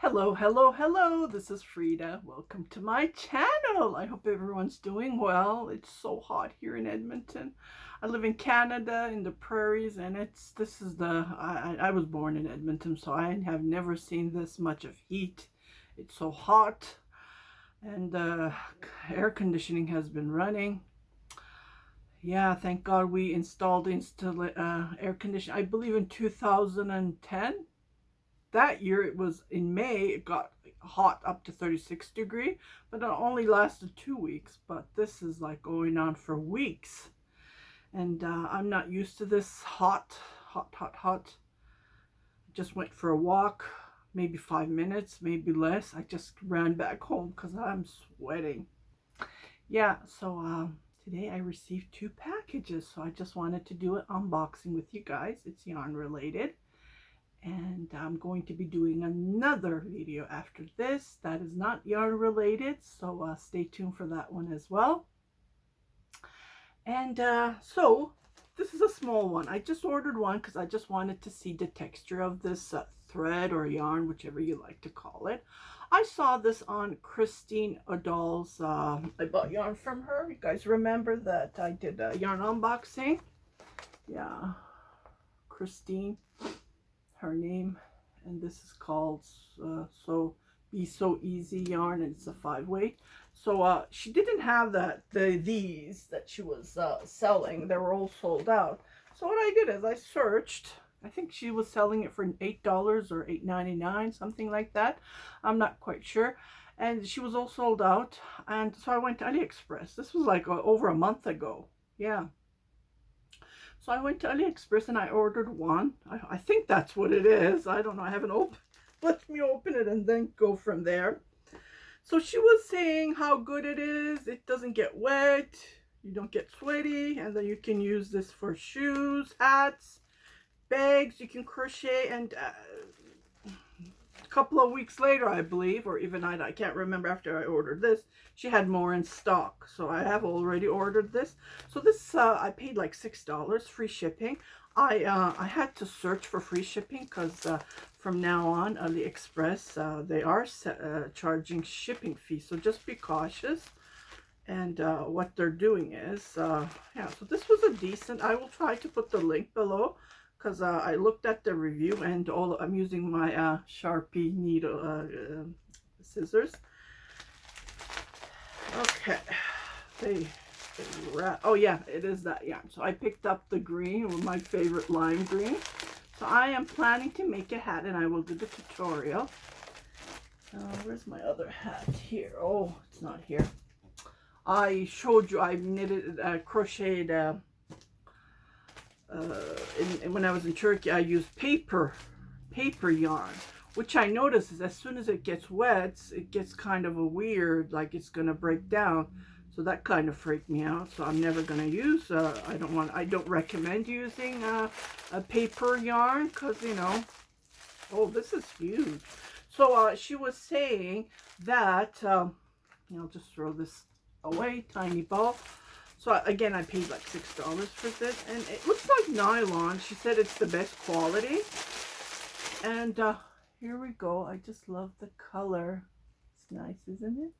Hello, hello, hello. This is Frida. Welcome to my channel. I hope everyone's doing well. It's so hot here in Edmonton. I live in Canada in the prairies, and I was born in Edmonton, so I have never seen this much of heat. It's so hot, and air conditioning has been running. Yeah, thank God we installed air conditioning, I believe in 2010. That year, it was in May, it got hot up to 36 degree, but it only lasted 2 weeks. But this is like going on for weeks, and I'm not used to this hot. Just went for a walk, maybe 5 minutes, maybe less. I just ran back home because I'm sweating. Yeah, so today I received 2 packages, so I just wanted to do an unboxing with you guys. It's yarn related, and I'm going to be doing another video after this that is not yarn related, so stay tuned for that one as well. And so this is a small one. I just ordered one because I just wanted to see the texture of this thread or yarn, whichever you like to call it. I saw this on Christine O'Dall's, I bought yarn from her. You guys remember that I did a yarn unboxing? Yeah, Christine, her name, and this is called Be So Easy yarn, and it's a 5-weight. So she didn't have these that she was selling. They were all sold out. So what I did is I searched. I think she was selling it for $8 or $8.99, something like that. I'm not quite sure. And she was all sold out. And so I went to AliExpress. This was like over a month ago. Yeah. So I went to AliExpress and I ordered one. I think that's what it is. I don't know. I haven't opened. Let me open it and then go from there. So she was saying how good it is. It doesn't get wet. You don't get sweaty. And then you can use this for shoes, hats, bags. You can crochet. And a couple of weeks later, I believe, or even I can't remember, after I ordered this, she had more in stock. So I have already ordered this. So this I paid like $6, free shipping. I had to search for free shipping because from now on AliExpress they are charging shipping fees. So just be cautious. And what they're doing is yeah. So this was a decent. I will try to put the link below, because I looked at the review, and I'm using my Sharpie needle scissors. Okay, oh yeah, it is that yarn. So I picked up the green, my favorite lime green. So I am planning to make a hat, and I will do the tutorial. Where's my other hat? Here. Oh, it's not here. I showed you I knitted, crocheted. When I was in Turkey, I used paper yarn, which I noticed is as soon as it gets wet, it gets kind of a weird, like it's gonna break down. So that kind of freaked me out. So I'm never gonna use. I don't recommend using a paper yarn, because you know. Oh, this is huge. So she was saying that I'll just throw this away, tiny ball. So again, I paid like $6 for this, and it looks like nylon. She said it's the best quality. And here we go. I just love the color. It's nice, isn't it?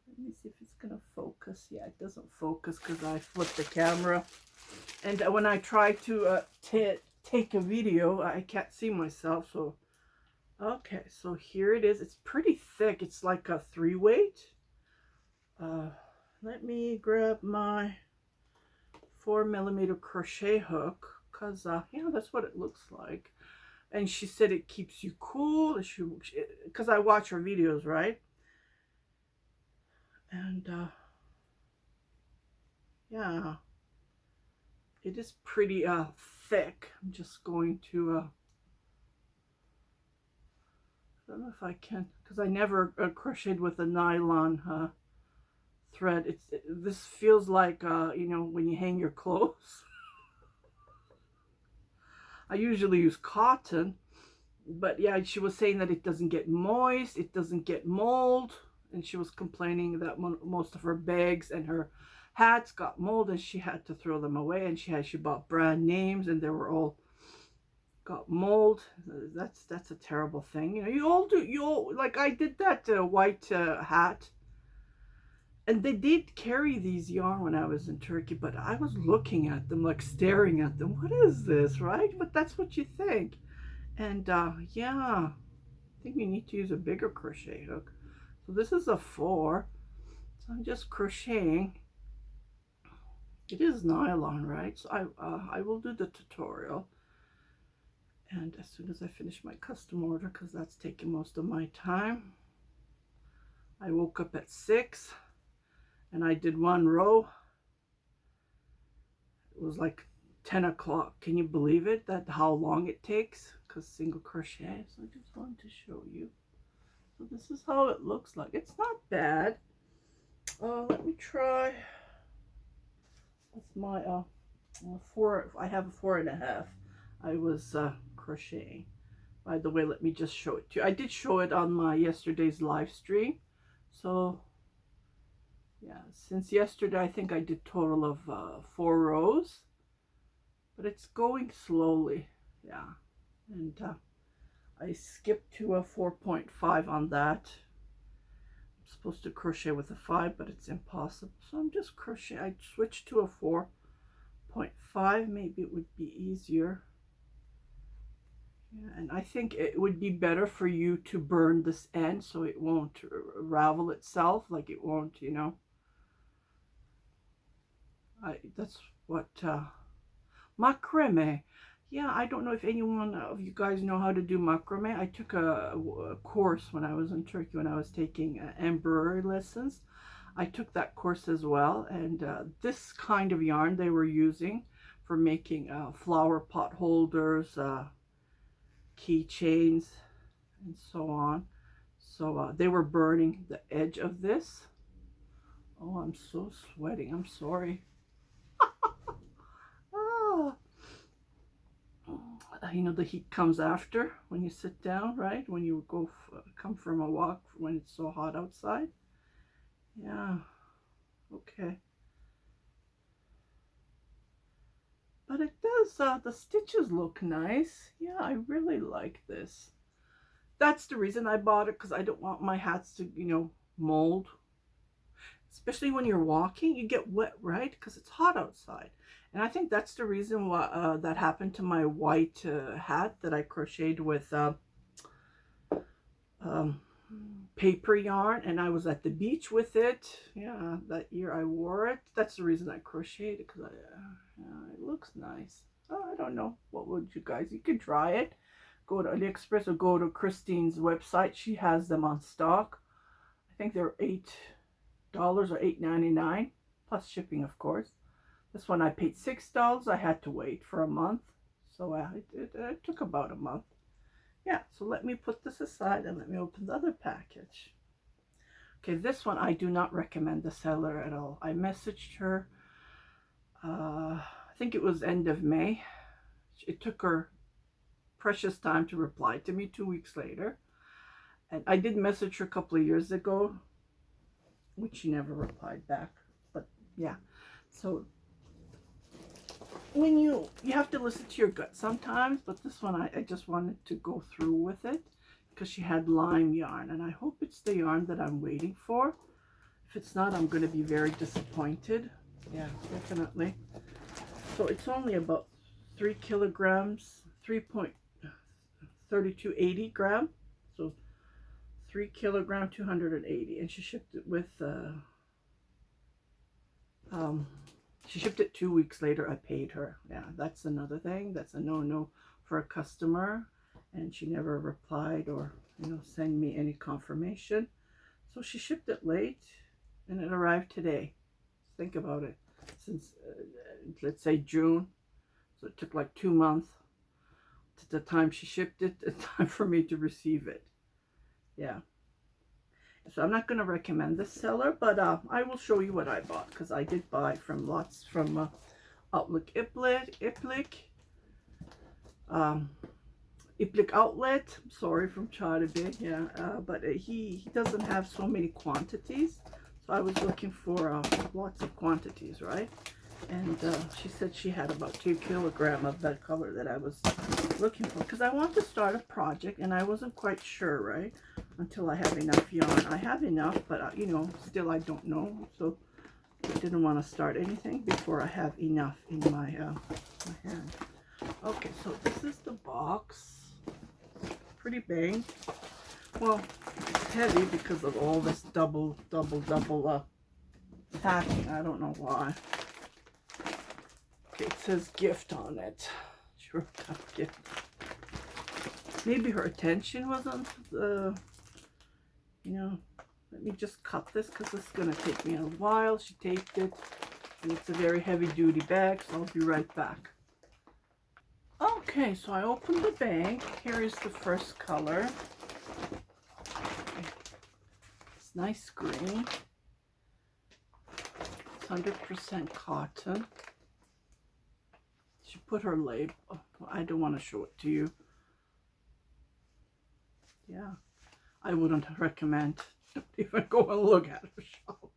Let me see if it's gonna focus. Yeah, it doesn't focus because I flipped the camera. And when I try to take a video, I can't see myself. So okay, so here it is. It's pretty thick. It's like a 3-weight. Let me grab my 4mm crochet hook, because that's what it looks like. And she said it keeps you cool, because I watch her videos, right? And yeah, it is pretty thick. I'm just going to I don't know if I can, because I never crocheted with a nylon thread. This feels like you know, when you hang your clothes. I usually use cotton, but yeah, she was saying that it doesn't get moist, it doesn't get mold, and she was complaining that most of her bags and her hats got mold, and she had to throw them away. And she bought brand names, and they were all got mold. That's a terrible thing. You know, you all like I did that white hat, and they did carry these yarn when I was in Turkey, but I was looking at them, like staring at them. What is this, right? But that's what you think. And yeah, I think you need to use a bigger crochet hook. So this is a 4. So I'm just crocheting. It is nylon, right? So I will do the tutorial. And as soon as I finish my custom order, because that's taking most of my time. I woke up at 6 and I did 1 row. It was like 10 o'clock. Can you believe it? That how long it takes? Because single crochet. So I just wanted to show you. So this is how it looks like. It's not bad. Let me try. That's my 4. I have a 4.5. I was crocheting. By the way, let me just show it to you. I did show it on my yesterday's live stream. So yeah, since yesterday I think I did total of 4 rows, but it's going slowly. Yeah, and I skipped to a 4.5 on that. I'm supposed to crochet with a 5, but it's impossible, so I'm just crocheting. I switched to a 4.5. maybe it would be easier. Yeah, and I think it would be better for you to burn this end so it won't ravel itself, like it won't, you know. That's what macrame. Yeah, I don't know if anyone of you guys know how to do macrame. I took a course when I was in Turkey, when I was taking embroidery lessons. I took that course as well, and this kind of yarn they were using for making flower pot holders, keychains, and so on. So they were burning the edge of this. Oh, I'm so sweating. I'm sorry. You know, the heat comes after when you sit down, right? When you go come from a walk when it's so hot outside. Yeah, okay. But it does, the stitches look nice. Yeah, I really like this. That's the reason I bought it, because I don't want my hats to, you know, mold. Especially when you're walking, you get wet, right? Because it's hot outside. And I think that's the reason why that happened to my white hat that I crocheted with paper yarn, and I was at the beach with it. Yeah, that year I wore it. That's the reason I crocheted it, because it looks nice. Oh, I don't know. What would you guys? You could try it. Go to AliExpress or go to Christine's website. She has them on stock. I think they're $8 or $8.99 plus shipping, of course. This one I paid $6. I had to wait for a month, so it took about a month. Yeah, so let me put this aside and let me open the other package. Okay, this one I do not recommend the seller at all. I messaged her, I think it was end of May. It took her precious time to reply to me 2 weeks later. And I did message her a couple of years ago, which she never replied back. But yeah, so when you have to listen to your gut sometimes, but this one I just wanted to go through with it because she had lime yarn, and I hope it's the yarn that I'm waiting for. If it's not, I'm going to be very disappointed. Yeah, definitely. So it's only about 3 kilograms, 3.3280 gram. So 3 kilogram, 280, and she shipped it with she shipped it 2 weeks later. I paid her. Yeah, that's another thing. That's a no-no for a customer. And she never replied or, you know, send me any confirmation. So she shipped it late and it arrived today. Think about it. Since, let's say June. So it took like 2 months to the time she shipped it, the time for me to receive it. Yeah. So I'm not going to recommend this seller, but I will show you what I bought, because I did buy from Outlook Iplik Outlet. Sorry, from Charlie. Yeah, but he doesn't have so many quantities, so I was looking for lots of quantities, right? And she said she had about 2 kilograms of that color that I was looking for, because I want to start a project and I wasn't quite sure, right, until I have enough yarn. I have enough, but you know, still I don't know, so I didn't want to start anything before I have enough in my hand. Okay, so this is the box. Pretty big. Well, it's heavy because of all this double packing. I don't know why. Okay, it says gift on it. Sure, got gift. Maybe her attention wasn't, you know. Let me just cut this because this is going to take me a while. She taped it, and it's a very heavy-duty bag, so I'll be right back. Okay, so I opened the bag. Here is the first color. Okay. It's nice green. It's 100% cotton. She put her label. Oh, I don't want to show it to you. Yeah, I wouldn't recommend. Don't even go and look at her shop.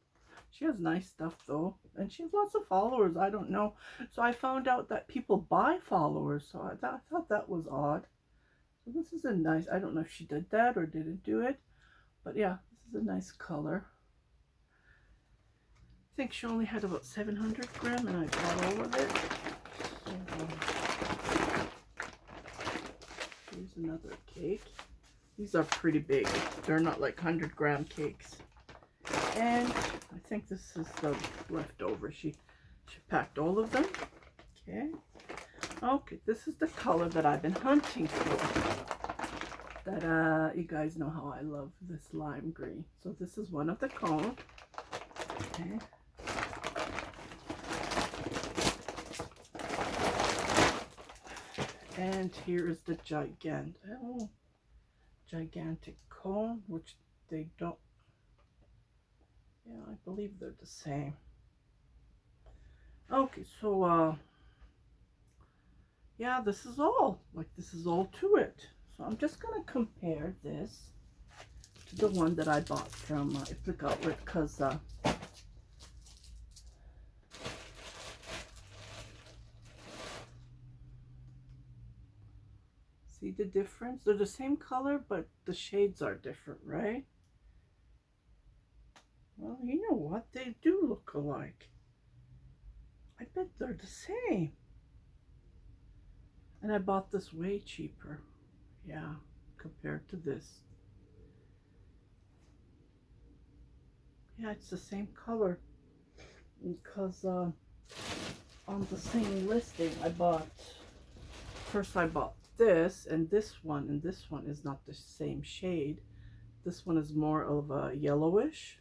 She has nice stuff though, and she has lots of followers. I don't know. So I found out that people buy followers, so I thought that was odd. So this is a nice, I don't know if she did that or didn't do it, but yeah, this is a nice color. I think she only had about 700 grams and I bought all of it. So, here's another cake. These are pretty big. They're not like 100-gram cakes. And I think this is the leftover. She packed all of them. Okay. Okay, this is the color that I've been hunting for. That you guys know how I love this lime green. So this is one of the cones. Okay. And here is the gigantic cone, which they don't. Yeah, I believe they're the same. Okay, so yeah, this is all to it. So I'm just gonna compare this to the one that I bought from Iplik Outlet, because see the difference? They're the same color, but the shades are different, right? Well, you know what? They do look alike. I bet they're the same. And I bought this way cheaper. Yeah, compared to this. Yeah, it's the same color. Because on the same listing, I bought this and this one is not the same shade. This one is more of a yellowish.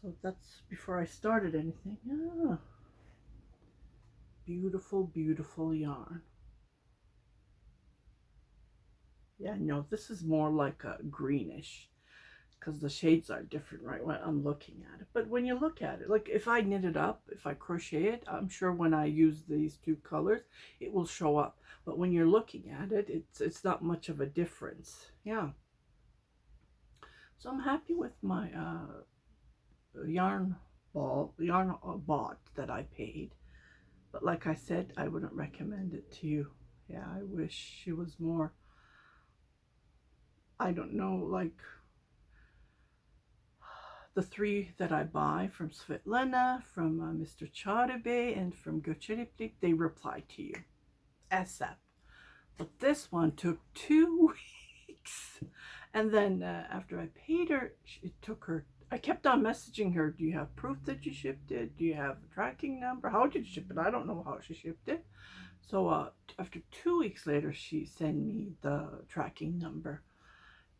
So that's before I started anything. Yeah. Beautiful, beautiful yarn. Yeah, no, this is more like a greenish, because the shades are different, right, when I'm looking at it. But when you look at it, like if I knit it up, if I crochet it, I'm sure when I use these two colors, it will show up. But when you're looking at it, it's not much of a difference. Yeah. So I'm happy with my yarn bought that I paid. But like I said, I wouldn't recommend it to you. Yeah, I wish she was more, I don't know, like the three that I buy from Svetlana, from Mr. Charube, and from Crochet, they reply to you ASAP. But this one took 2 weeks. And then after I paid her, it took her, I kept on messaging her, do you have proof that you shipped it? Do you have a tracking number? How did you ship it? I don't know how she shipped it. So after 2 weeks later, she sent me the tracking number.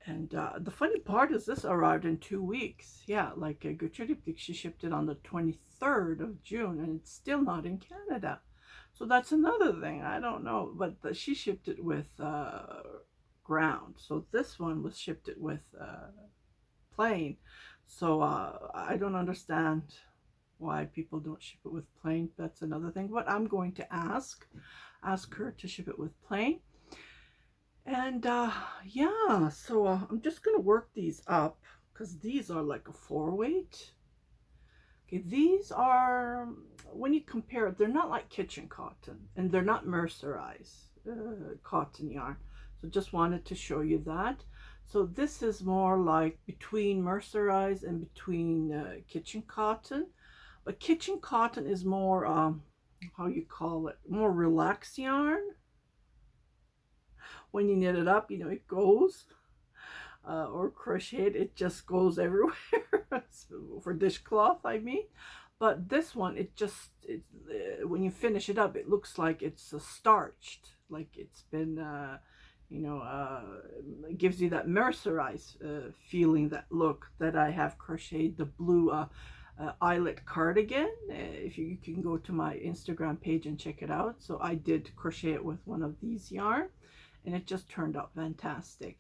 And the funny part is this arrived in 2 weeks. Yeah, like Crochet, she shipped it on the 23rd of June, and it's still not in Canada. So that's another thing. I don't know, but she shipped it with ground. So this one was shipped it with plain. So I don't understand why people don't ship it with plain. That's another thing. But I'm going to ask her to ship it with plain. And yeah, so I'm just gonna work these up, because these are like a 4-weight. Okay, these are, when you compare it, they're not like kitchen cotton, and they're not mercerized cotton yarn. So just wanted to show you that. So this is more like between mercerized and between kitchen cotton. But kitchen cotton is more, how you call it, more relaxed yarn. When you knit it up, you know, it goes. Or crocheted, it just goes everywhere. So for dishcloth, I mean. But this one, when you finish it up, it looks like it's starched, like it's been, you know, it gives you that mercerized feeling, that look that I have crocheted the blue eyelet cardigan. If you can go to my Instagram page and check it out. So I did crochet it with one of these yarn, and it just turned out fantastic.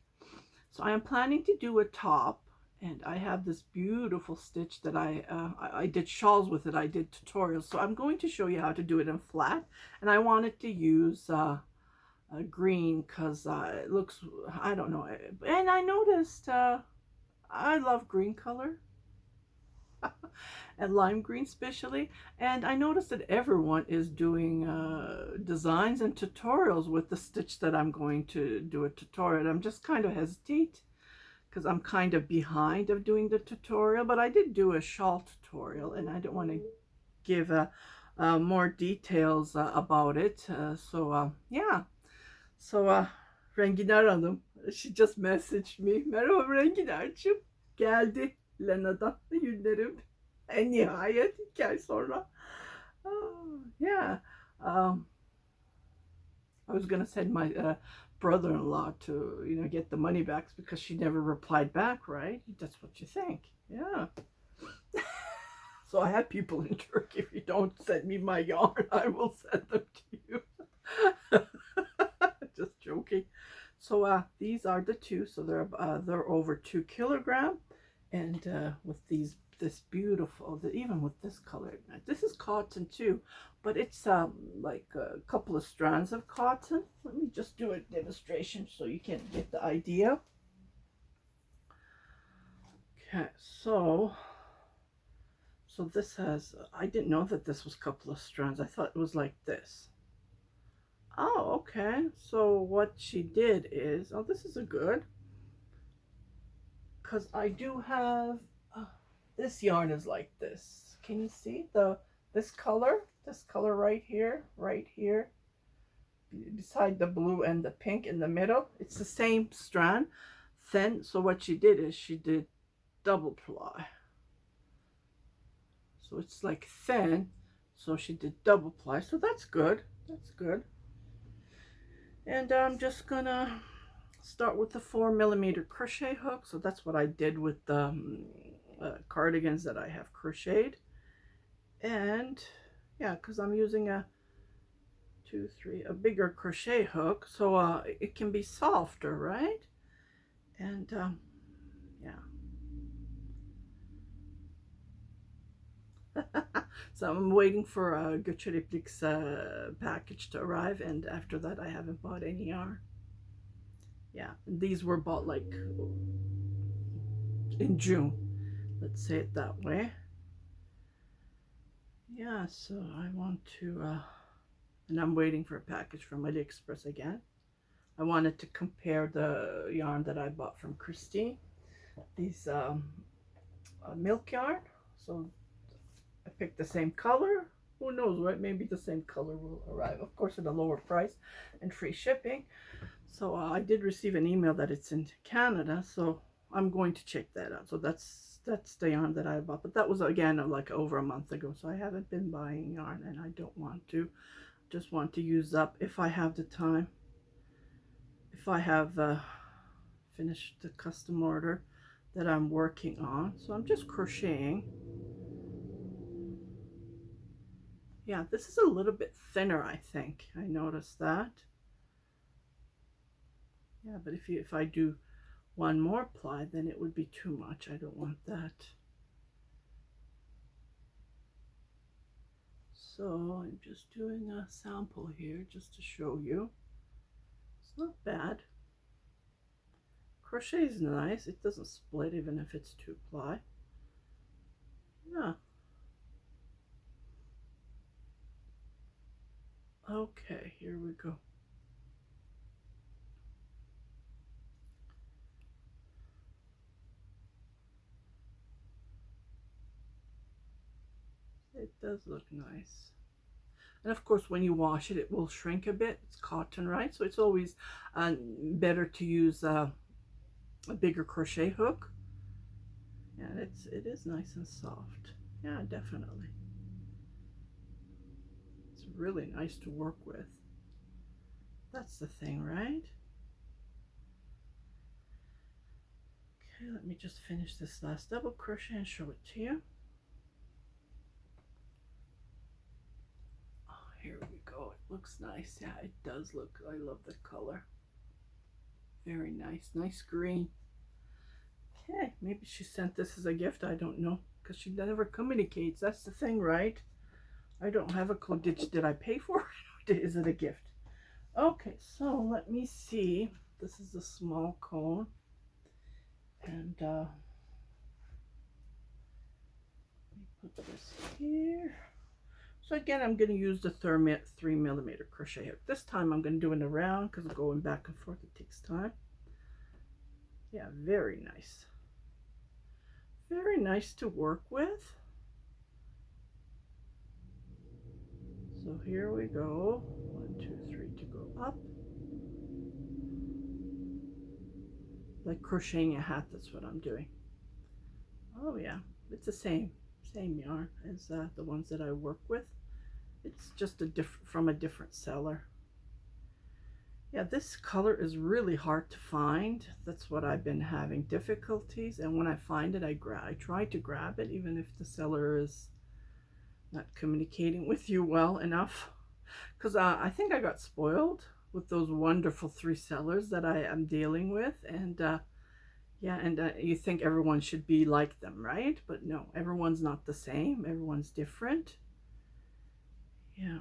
So I am planning to do a top, and I have this beautiful stitch that I did shawls with it. I did tutorials, so I'm going to show you how to do it in flat, and I wanted to use green because it looks, I don't know, and I noticed I love green color. And lime green especially, and I noticed that everyone is doing designs and tutorials with the stitch that I'm going to do a tutorial. I'm just kind of hesitate because I'm kind of behind of doing the tutorial, but I did do a shawl tutorial, and I don't want to give more details about it. Yeah, so Renginar Hanım, she just messaged me. Merhaba Renginar'cığım, geldi Lena'dan günlerim. En nihayet 2 ay sonra. Oh, yeah. I was gonna send my brother-in-law to, you know, get the money back because she never replied back, right? That's what you think. Yeah. So I have people in Turkey. If you don't send me my yarn, I will send them to you. Just joking. So these are the two. So they're over 2 kilograms, and with this beautiful, even with this color, this is cotton too, but it's like a couple of strands of cotton. Let me just do a demonstration so you can get the idea. Okay, so this has, I didn't know that this was a couple of strands. I thought it was like this. Oh, okay. So what she did is, oh, this is a good, because I do have this yarn is like this. Can you see this color right here, beside the blue and the pink in the middle? It's the same strand, thin. So what she did is she did double ply. So it's like thin, so she did double ply. So that's good. That's good. And I'm just gonna start with the 4mm crochet hook. So that's what I did with the cardigans that I have crocheted. And yeah, because I'm using a bigger crochet hook, so it can be softer, right? And yeah. So I'm waiting for a Göçeriplik's package to arrive, and after that I haven't bought any yarn. Yeah, these were bought like in June, let's say it that way. Yeah, so I want to and I'm waiting for a package from AliExpress again. I wanted to compare the yarn that I bought from Christine, these milk yarn. So I picked the same color. Who knows, right? Maybe the same color will arrive, of course, at a lower price and free shipping. So I did receive an email that it's in Canada, so I'm going to check that out. So that's the yarn that I bought, but that was again like over a month ago, so I haven't been buying yarn, and I don't want to. Just want to use up, if I have the time, if I have finished the custom order that I'm working on. So I'm just crocheting. Yeah, this is a little bit thinner, I think. I noticed that. Yeah, but if I do one more ply, then it would be too much. I don't want that. So I'm just doing a sample here just to show you. It's not bad. Crochet is nice. It doesn't split even if it's 2 ply. Yeah. Okay, here we go. It does look nice. And of course, when you wash it, it will shrink a bit. It's cotton, right? So it's always better to use a bigger crochet hook. And it is nice and soft. Yeah, definitely. It's really nice to work with. That's the thing, right? Okay, let me just finish this last double crochet and show it to you. Oh, here we go. It looks nice. Yeah, it does look. I love the color. Very nice. Nice green. Okay, maybe she sent this as a gift. I don't know, because she never communicates. That's the thing, right? I don't have a clue. Did I pay for it? Is it a gift? Okay, so let me see. This is a small cone. And let me put this here. So again, I'm going to use the 3mm crochet hook. This time I'm going to do it around because going back and forth, it takes time. Yeah, very nice. Very nice to work with. So here we go. 1, 2, 3 to go up. Like crocheting a hat, that's what I'm doing. Oh yeah, it's the same yarn as the ones that I work with. It's just from a different seller. Yeah, this color is really hard to find. That's what I've been having difficulties, and when I find it, I try to grab it, even if the seller is not communicating with you well enough. Because I think I got spoiled with those wonderful 3 sellers that I am dealing with, and yeah, and you think everyone should be like them, right? But no, everyone's not the same. Everyone's different. Yeah.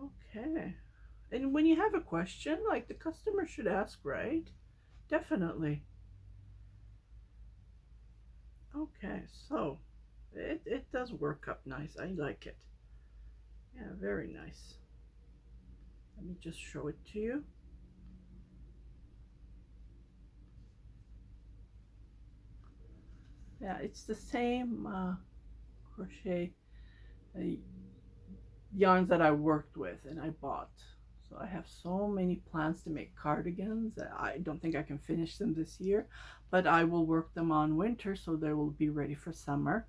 Okay. And when you have a question, like, the customer should ask, right? Definitely. Okay, so it does work up nice. I like it. Yeah, very nice. Let me just show it to you. Yeah, it's the same crochet yarns that I worked with and I bought. So I have so many plans to make cardigans that I don't think I can finish them this year, but I will work them on winter so they will be ready for summer.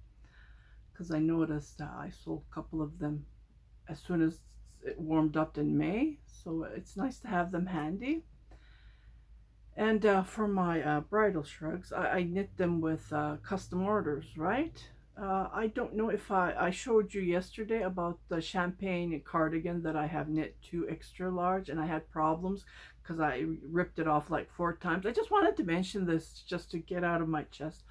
Because I noticed I sold a couple of them as soon as it warmed up in May, so it's nice to have them handy. And for my bridal shrugs, I knit them with custom orders, right? I don't know if I showed you yesterday about the champagne cardigan that I have knit 2 extra large, and I had problems because I ripped it off like 4 times. I just wanted to mention this just to get out of my chest.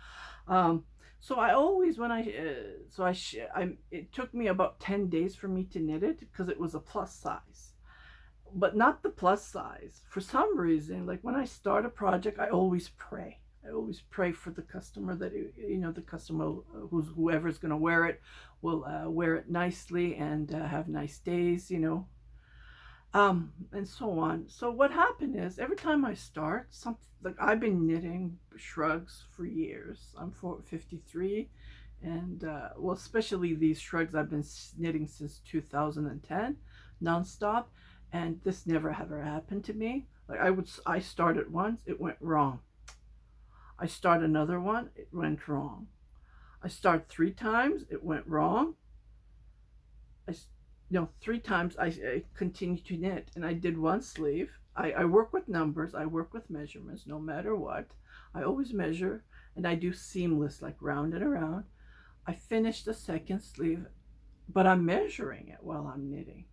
So I always, when it took me about 10 days for me to knit it because it was a plus size. But not the plus size. For some reason, like when I start a project, I always pray. I always pray for the customer that, the customer whoever's going to wear it will wear it nicely and have nice days, and so on. So what happened is every time I start something, like I've been knitting shrugs for years. I'm 53, and well, especially these shrugs I've been knitting since 2010, nonstop. And this never ever happened to me. Like I started once, it went wrong. I start another one, it went wrong. I start 3 times, it went wrong. 3 times I continued to knit, and I did 1 sleeve. I work with numbers, I work with measurements, no matter what. I always measure, and I do seamless, like round and around. I finished the 2nd sleeve, but I'm measuring it while I'm knitting,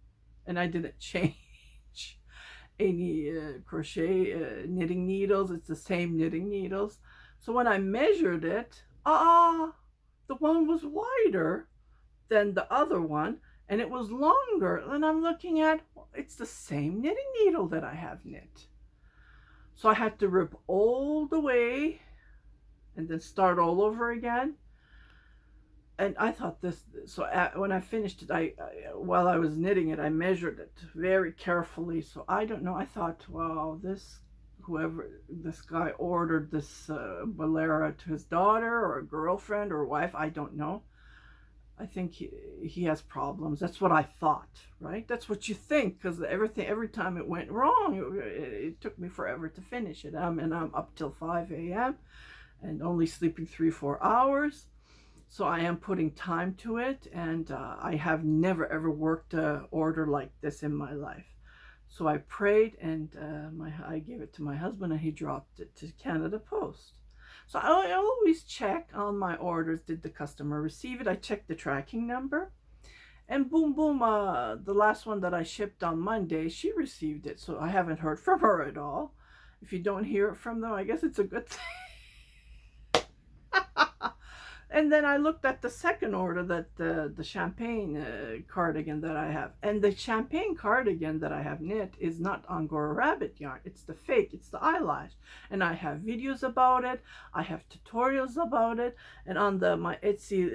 and I didn't change any crochet knitting needles. It's the same knitting needles. So when I measured it, the one was wider than the other one, and it was longer. And I'm looking at, it's the same knitting needle that I have knit. So I had to rip all the way and then start all over again. And I thought this, so when I finished it, while I was knitting it, I measured it very carefully. So I don't know. I thought, wow, this guy ordered this bolera to his daughter or a girlfriend or wife. I don't know. I think he has problems. That's what I thought, right? That's what you think, because every time it went wrong, it took me forever to finish it. And I'm up till 5 a.m. and only sleeping 3-4 hours. So I am putting time to it, and I have never ever worked a order like this in my life. So I prayed, and I gave it to my husband, and he dropped it to Canada Post. So I always check on my orders. Did the customer receive it? I check the tracking number, and boom, boom. The last one that I shipped on Monday, she received it. So I haven't heard from her at all. If you don't hear it from them, I guess it's a good thing. And then I looked at the second order, that the champagne cardigan that I have. And the champagne cardigan that I have knit is not Angora rabbit yarn. It's the fake, it's the eyelash. And I have videos about it. I have tutorials about it. And on my Etsy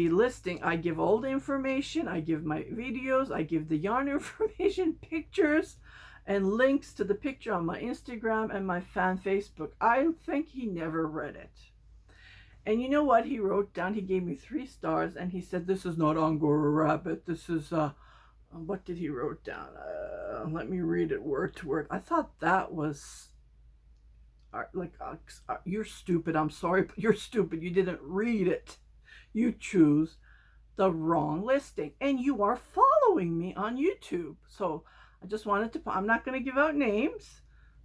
listing, I give all the information. I give my videos. I give the yarn information, pictures, and links to the picture on my Instagram and my fan Facebook. I think he never read it. And you know what he wrote down? He gave me 3 stars, and he said, this is not Angora rabbit. This is, what did he wrote down? Let me read it word to word. I thought that was, you're stupid. I'm sorry, but you're stupid. You didn't read it. You choose the wrong listing, and you are following me on YouTube. So I just wanted to, I'm not going to give out names.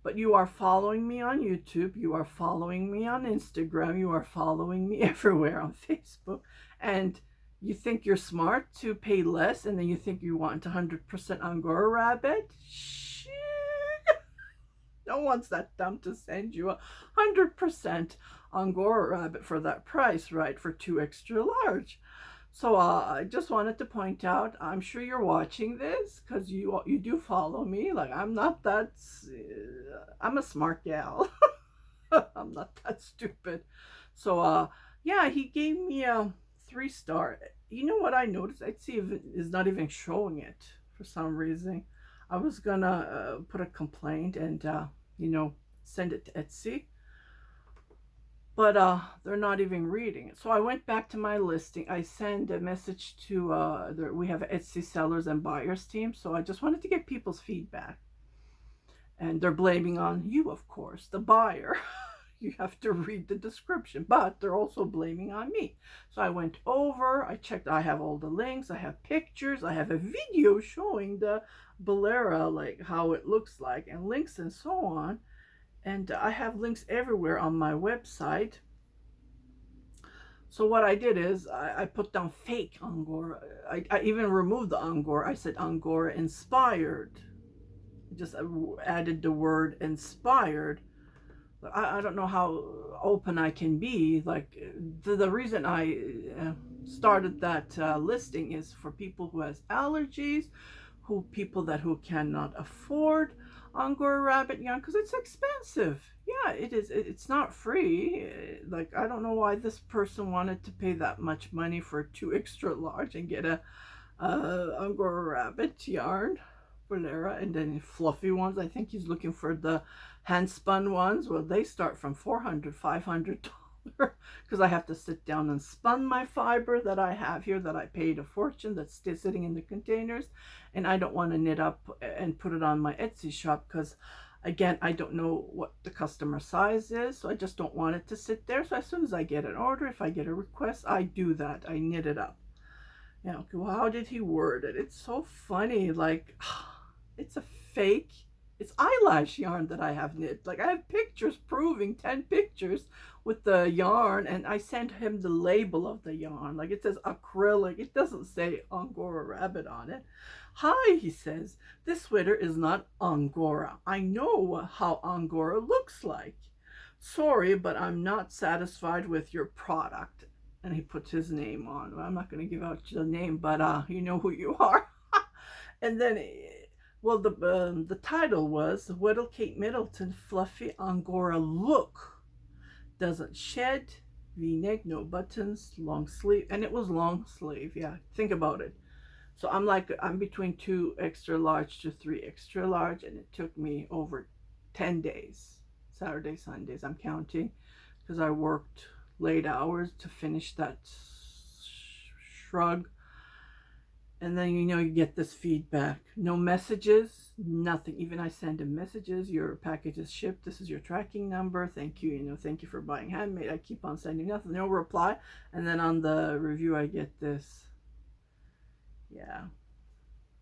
But you are following me on YouTube, you are following me on Instagram, you are following me everywhere on Facebook, and you think you're smart to pay less, and then you think you want 100% Angora rabbit? Shit. No one's that dumb to send you 100% Angora rabbit for that price, right? For 2 extra large. So I just wanted to point out, I'm sure you're watching this because you do follow me. Like, I'm not that, I'm a smart gal. I'm not that stupid. So yeah, he gave me a 3-star. You know what I noticed? Etsy is not even showing it for some reason. I was gonna put a complaint and, you know, send it to Etsy. But they're not even reading it. So I went back to my listing. I sent a message to, we have Etsy sellers and buyers team. So I just wanted to get people's feedback. And they're blaming on you, of course, the buyer. You have to read the description. But they're also blaming on me. So I went over, I checked, I have all the links, I have pictures, I have a video showing the bolera, like how it looks like, and links and so on. And I have links everywhere on my website. So what I did is I put down fake Angora. I even removed the Angora. I said Angora inspired. Just added the word inspired. I don't know how open I can be. Like, the reason I started that listing is for people who has allergies, people who cannot afford Angora rabbit yarn, because it's expensive. Yeah, it is. It's not free. Like, I don't know why this person wanted to pay that much money for 2 extra large and get a Angora rabbit yarn, bolera, and then fluffy ones. I think he's looking for the hand spun ones. Well, they start from $400, $500. Because I have to sit down and spun my fiber that I have here, that I paid a fortune, that's still sitting in the containers, and I don't want to knit up and put it on my Etsy shop because, again, I don't know what the customer size is, so I just don't want it to sit there. So as soon as I get an order, if I get a request, I do that. I knit it up. Yeah, okay, well, how did he word it? It's so funny. Like, it's a fake, it's eyelash yarn that I have knit. Like, I have pictures proving, 10 pictures with the yarn, and I sent him the label of the yarn. Like, it says acrylic. It doesn't say Angora rabbit on it. Hi, he says, this sweater is not Angora. I know how Angora looks like. Sorry, but I'm not satisfied with your product. And he puts his name on. I'm not going to give out the name, but you know who you are. And then, well, the title was Whittle Kate Middleton Fluffy Angora Look. Doesn't shed, V-neck, no buttons, long sleeve, and it was long sleeve. Yeah, think about it. So I'm between 2 extra large to 3 extra large, and it took me over 10 days. Saturday, Sundays, I'm counting, because I worked late hours to finish that shrug. And then, you get this feedback. No messages, nothing. Even I send him messages. Your package is shipped. This is your tracking number. Thank you. Thank you for buying handmade. I keep on sending nothing. No reply. And then on the review, I get this. Yeah.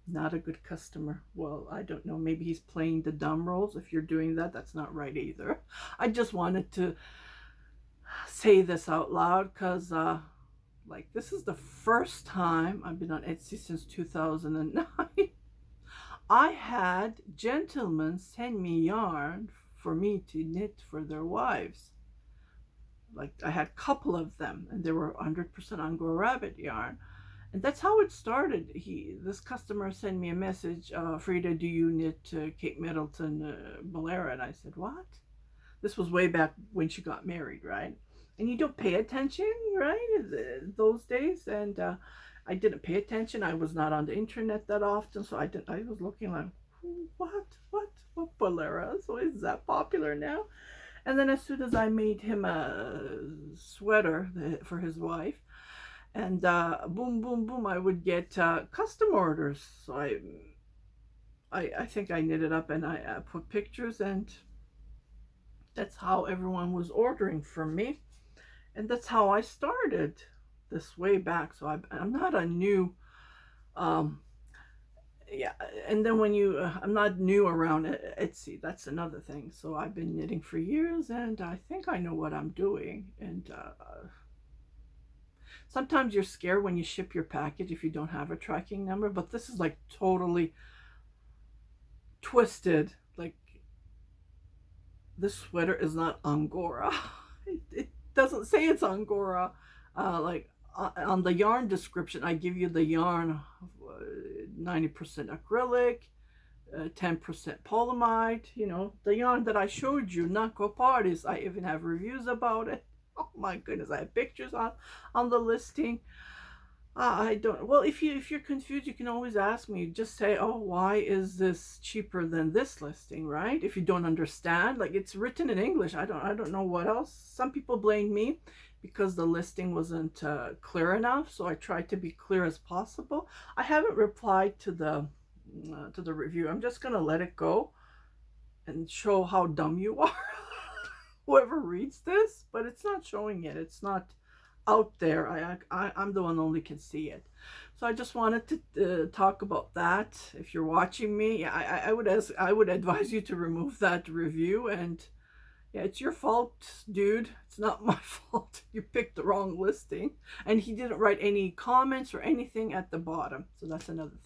Not a good customer. Well, I don't know. Maybe he's playing the dumb roles. If you're doing that, that's not right either. I just wanted to say this out loud because, like, this is the first time I've been on Etsy since 2009. I had gentlemen send me yarn for me to knit for their wives. Like, I had a couple of them, and they were 100% Angora rabbit yarn. And that's how it started. This customer sent me a message, Frida, do you knit Kate Middleton Bolera? And I said, what? This was way back when she got married, right? And you don't pay attention, right, those days. And I didn't pay attention. I was not on the internet that often, so I was looking like, what Bolera? So is that popular now? And then as soon as I made him a sweater for his wife, and boom, boom, boom, I would get custom orders. So I think I knit it up, and I put pictures, and that's how everyone was ordering from me. And that's how I started this way back. So I'm not a new, yeah. And then when I'm not new around Etsy. That's another thing. So I've been knitting for years, and I think I know what I'm doing. And sometimes you're scared when you ship your package if you don't have a tracking number. But this is like totally twisted. Like, this sweater is not Angora. It doesn't say it's Angora. Like on the yarn description, I give you the yarn 90% acrylic, 10% polyamide. The yarn that I showed you, not Copartis. I even have reviews about it. Oh my goodness, I have pictures on the listing. I don't. Well, if you're confused, you can always ask me. Just say, "Oh, why is this cheaper than this listing?" Right? If you don't understand, like, it's written in English. I don't know what else. Some people blame me because the listing wasn't clear enough. So I tried to be clear as possible. I haven't replied to the review. I'm just gonna let it go and show how dumb you are. Whoever reads this, but it's not showing it. It's not out there. I'm the one only can see it. So I just wanted to talk about that. If you're watching me, I would advise you to remove that review. And yeah, it's your fault, dude. It's not my fault. You picked the wrong listing, and he didn't write any comments or anything at the bottom. So that's another thing.